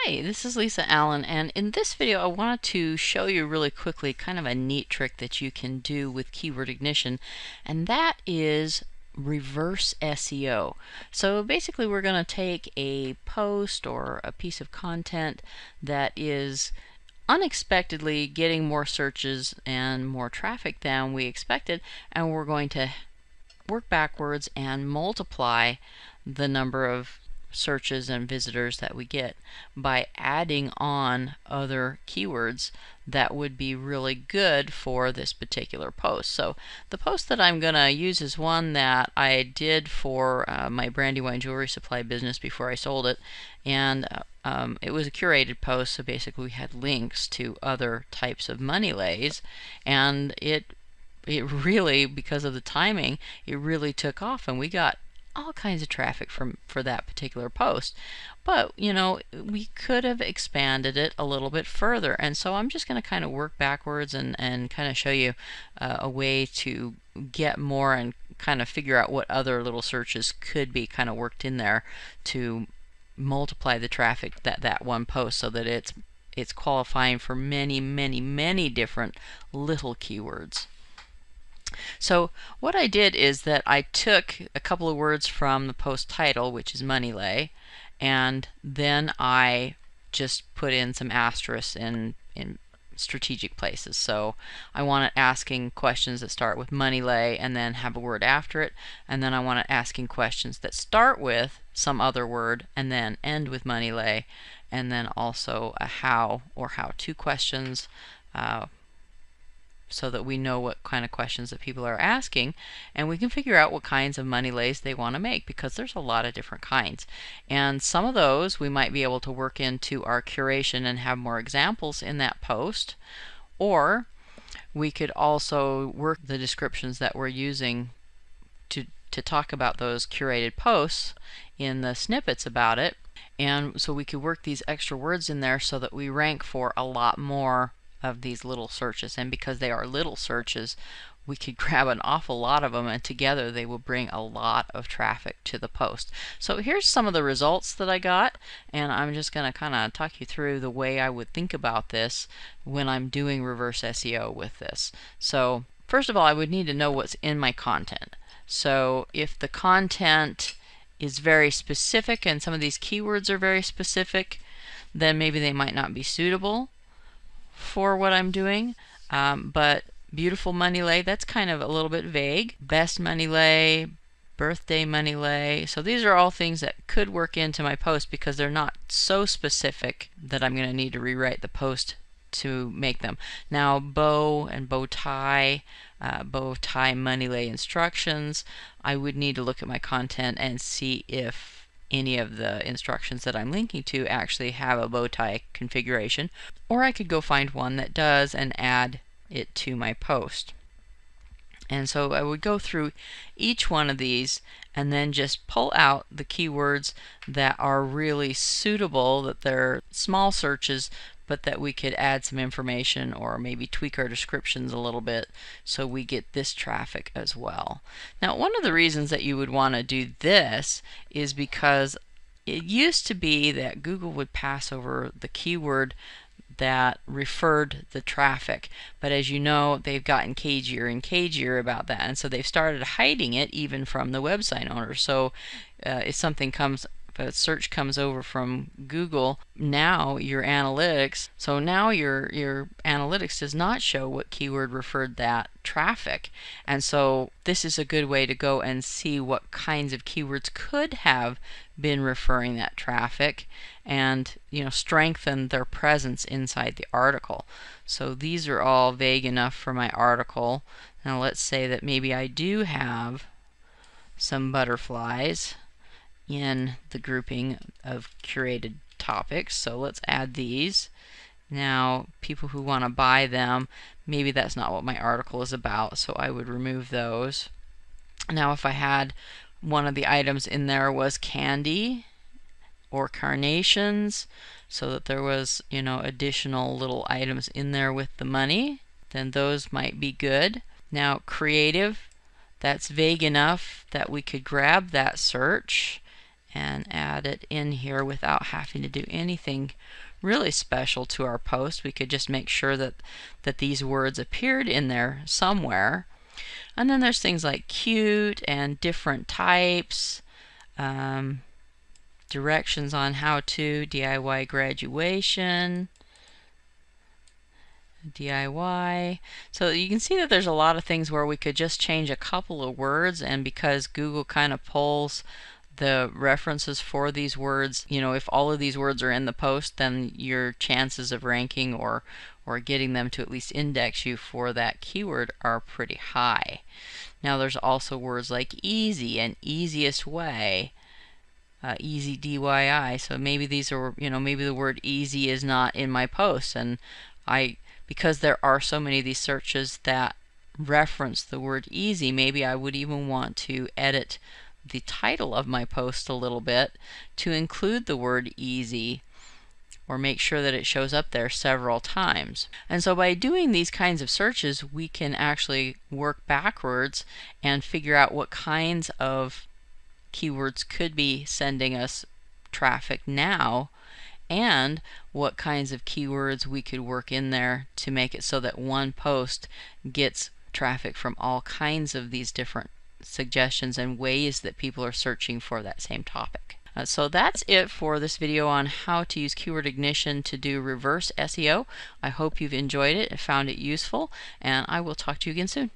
Hi, this is Lisa Allen, and in this video I wanted to show you really quickly kind of a neat trick that you can do with keyword ignition, and that is reverse SEO. So basically we're going to take a post or a piece of content that is unexpectedly getting more searches and more traffic than we expected, and we're going to work backwards and multiply the number of searches and visitors that we get by adding on other keywords that would be really good for this particular post. So the post that I'm going to use is one that I did for my Brandywine jewelry supply business before I sold it, and it was a curated post, so basically we had links to other types of money lays, and it really, because of the timing, it really took off, and we got all kinds of traffic for that particular post. But you know, we could have expanded it a little bit further, and so I'm just going to kind of work backwards and kind of show you a way to get more and kind of figure out what other little searches could be kind of worked in there to multiply the traffic that one post, so that it's qualifying for many different little keywords. So what I did is that I took a couple of words from the post title, which is money lay, and then I just put in some asterisks in strategic places. So I want it asking questions that start with money lay and then have a word after it, and then I want it asking questions that start with some other word and then end with money lay, and then also a how or how-to questions, so that we know what kind of questions that people are asking, and we can figure out what kinds of money lays they want to make, because there's a lot of different kinds, and some of those we might be able to work into our curation and have more examples in that post, or we could also work the descriptions that we're using to talk about those curated posts in the snippets about it, and so we could work these extra words in there so that we rank for a lot more of these little searches. And because they are little searches, we could grab an awful lot of them, and together they will bring a lot of traffic to the post. So here's some of the results that I got, and I'm just going to kind of talk you through the way I would think about this when I'm doing reverse SEO with this. So first of all, I would need to know what's in my content. So if the content is very specific and some of these keywords are very specific, then maybe they might not be suitable for what I'm doing. But beautiful money lay, that's kind of a little bit vague. Best money lay, birthday money lay. So these are all things that could work into my post because they're not so specific that I'm going to need to rewrite the post to make them. Now bow and bow tie money lay instructions, I would need to look at my content and see if any of the instructions that I'm linking to actually have a bow tie configuration, or I could go find one that does and add it to my post. And so I would go through each one of these and then just pull out the keywords that are really suitable, that they're small searches, but that we could add some information or maybe tweak our descriptions a little bit so we get this traffic as well. Now, one of the reasons that you would want to do this is because it used to be that Google would pass over the keyword that referred the traffic, but as you know, they've gotten cagier and cagier about that, and so they've started hiding it even from the website owner. So if a search comes over from Google, now your analytics does not show what keyword referred that traffic. And so this is a good way to go and see what kinds of keywords could have been referring that traffic, and strengthen their presence inside the article. So these are all vague enough for my article. Now let's say that maybe I do have some butterflies in the grouping of curated topics, so let's add these. Now people who want to buy them, maybe that's not what my article is about, so I would remove those. Now if I had one of the items in there was candy or carnations, so that there was additional little items in there with the money, then those might be good. Now creative, that's vague enough that we could grab that search and add it in here without having to do anything really special to our post. We could just make sure that these words appeared in there somewhere. And then there's things like cute and different types, directions on how to, DIY graduation, DIY. So you can see that there's a lot of things where we could just change a couple of words, and because Google kind of pulls the references for these words, you know, if all of these words are in the post, then your chances of ranking or getting them to at least index you for that keyword are pretty high. Now there's also words like easy and easiest way, easy DIY. So maybe these are, you know, maybe the word easy is not in my post, and because there are so many of these searches that reference the word easy, maybe I would even want to edit the title of my post a little bit to include the word easy, or make sure that it shows up there several times. And so by doing these kinds of searches, we can actually work backwards and figure out what kinds of keywords could be sending us traffic now, and what kinds of keywords we could work in there to make it so that one post gets traffic from all kinds of these different suggestions and ways that people are searching for that same topic. So that's it for this video on how to use keyword ignition to do reverse SEO. I hope you've enjoyed it and found it useful, and I will talk to you again soon.